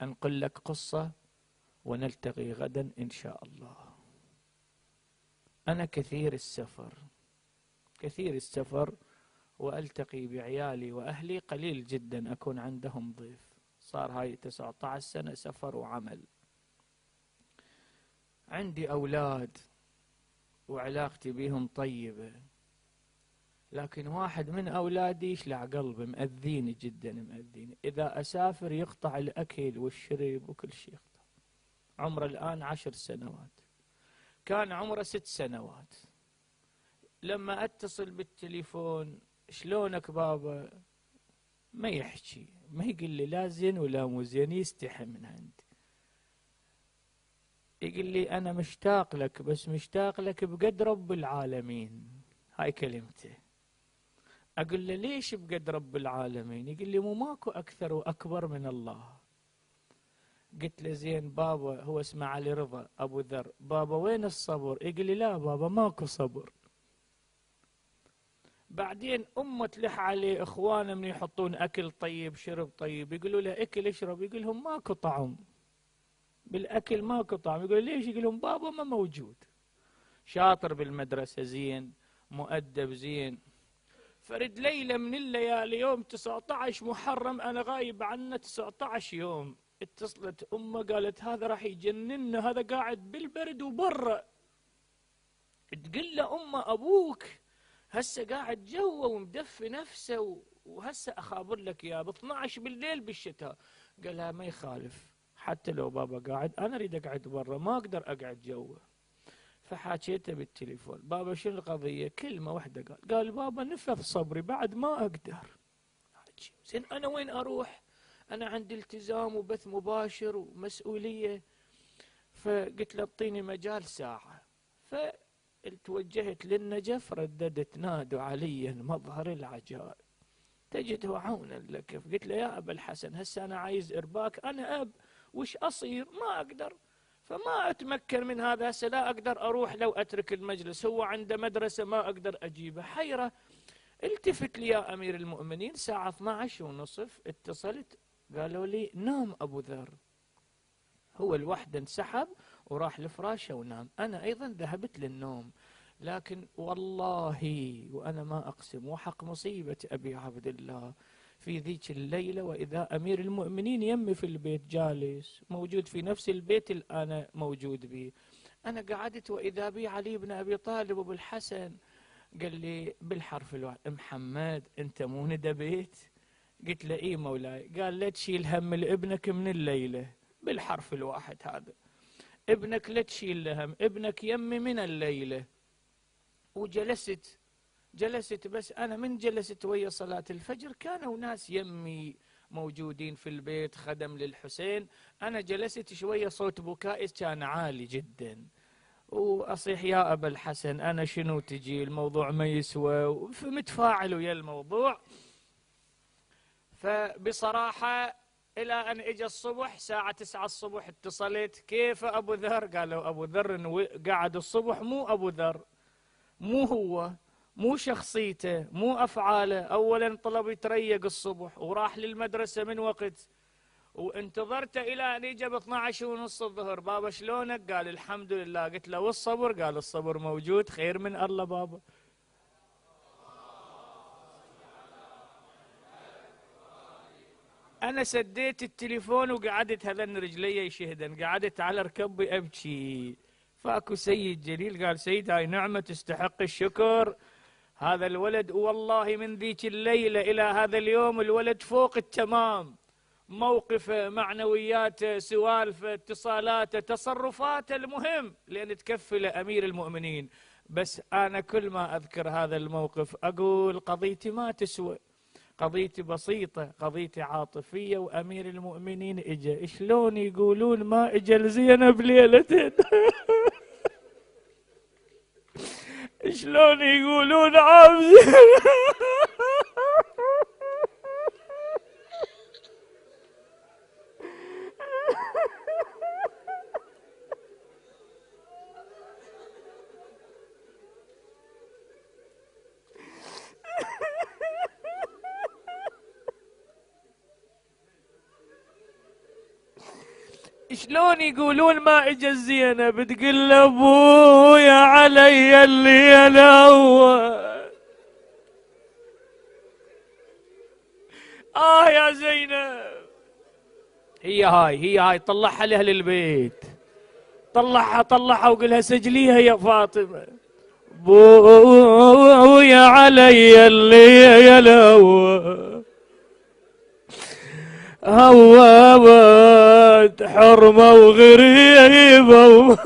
أنقل لك قصة ونلتقي غدا إن شاء الله. أنا كثير السفر وألتقي بعيالي وأهلي، قليل جدا أكون عندهم ضيف. صار هاي 19 سنة سفر وعمل. عندي أولاد وعلاقتي بهم طيبة، لكن واحد من أولادي يشلع قلبي، مأذيني جدا، مأذيني. إذا أسافر يقطع الأكل والشرب وكل شيء يقطع. عمره الآن 10 سنوات، كان عمره 6 سنوات. لما أتصل بالتليفون شلونك بابا، ما يحكي، ما يقول لي لا زين ولا مو زين، يستحي من عندي. يقول لي أنا مشتاق لك، بس مشتاق لك بقد رب العالمين. هاي كلمته. أقول له ليش بقد رب العالمين؟ يقول لي مو ماكو أكثر وأكبر من الله. قلت له زين بابا، هو اسمه علي رضا أبو ذر، بابا وين الصبر؟ يقول لي لا بابا ماكو صبر. بعدين أمه تلح عليه إخوانه من يحطون أكل طيب شرب طيب، يقولوا له أكل اشرب، يقول لهم ماكو طعم بالأكل، ماكو طعم. يقول ليش؟ يقول لهم بابا ما موجود. شاطر بالمدرسة زين، مؤدب زين. فرد ليلة من الليالي يوم 19 محرم، أنا غايب عنه 19 يوم، اتصلت أمه قالت هذا راح يجننا، هذا قاعد بالبرد وبرا. تقول له أمه أبوك هسه قاعد جوا ومدفي نفسه، وهسه أخابر لك يا ب 12 بالليل بالشتاء. قالها ما يخالف، حتى لو بابا قاعد أنا أريد أقعد برا، ما أقدر أقعد جوا. فحاكيته بالتليفون، بابا شنو القضية؟ كلمة واحدة قال بابا نفذ صبري بعد ما أقدر. زين أنا وين أروح؟ أنا عندي التزام وبث مباشر ومسؤولية. فقلت له اعطيني مجال ساعة. فتوجهت للنجف، رددت نادوا عليا مظهر العجائب تجده عونا لك. قلت له يا أبا الحسن هسه أنا عايز إرباك، أنا أب وش أصير؟ ما أقدر، فما أتمكن من هذا. هسه لا أقدر أروح لو أترك المجلس، هو عنده مدرسة ما أقدر أجيبه. حيرة. التفت لي يا أمير المؤمنين الساعة 12:30، اتصلت قالوا لي نام أبو ذر. هو الوحده انسحب وراح لفراشه ونام، أنا أيضا ذهبت للنوم. لكن والله وأنا ما أقسم وحق مصيبة أبي عبد الله، في ذيك الليلة وإذا أمير المؤمنين يمي في البيت جالس موجود في نفس البيت اللي أنا موجود به. أنا قعدت وإذا بي علي بن أبي طالب وأبو الحسن. قال لي بالحرف الواحد محمد أنت مو ندى بيت؟ قلت له إيه مولاي. قال لا تشيل هم لابنك من الليلة، بالحرف الواحد هذا. ابنك لا تشيل له هم، ابنك يمي من الليلة. جلست بس أنا من جلست ويا صلاة الفجر كانوا ناس يمي موجودين في البيت خدم للحسين. أنا جلست شوية صوت بكائي كان عالي جدا، وأصيح يا أبا الحسن أنا شنو تجي الموضوع ما يسوى، فمتفاعل ويا الموضوع. فبصراحة إلى أن إجا الصبح الساعة 9 الصبح اتصلت كيف أبو ذر؟ قالوا أبو ذر قعد الصبح، مو أبو ذر، مو هو، مو شخصيته، مو أفعاله. أولا طلب يتريق الصبح وراح للمدرسة من وقت، وانتظرته إلى أن يجي ب 12:30 الظهر. بابا شلونك؟ قال الحمد لله. قلت له والصبر؟ قال الصبر موجود، خير من الله بابا. أنا سديت التليفون وقعدت هذن رجلي يشهدن، قعدت على ركبي أبكي. فاكو سيد جليل قال سيد هاي نعمة تستحق الشكر. هذا الولد والله من ذيك الليلة إلى هذا اليوم الولد فوق التمام، موقفه، معنوياته، سوالفه، اتصالاته، تصرفاته، المهم لأن تكفل أمير المؤمنين. بس أنا كل ما أذكر هذا الموقف أقول قضيتي ما تسوى، قضيتي بسيطة، قضيتي عاطفية، وأمير المؤمنين إجا. شلون يقولون ما إجا لزينب ليلتين؟ شلون يقولون عام شلون يقولون ما اجى زينب تقول له ابويا علي اللي الاول. يا زينب. هي هاي طلعها لاهل البيت، طلعها وقلها سجليها يا فاطمه. ابويا علي اللي الاول هوابت حرمة وغريبة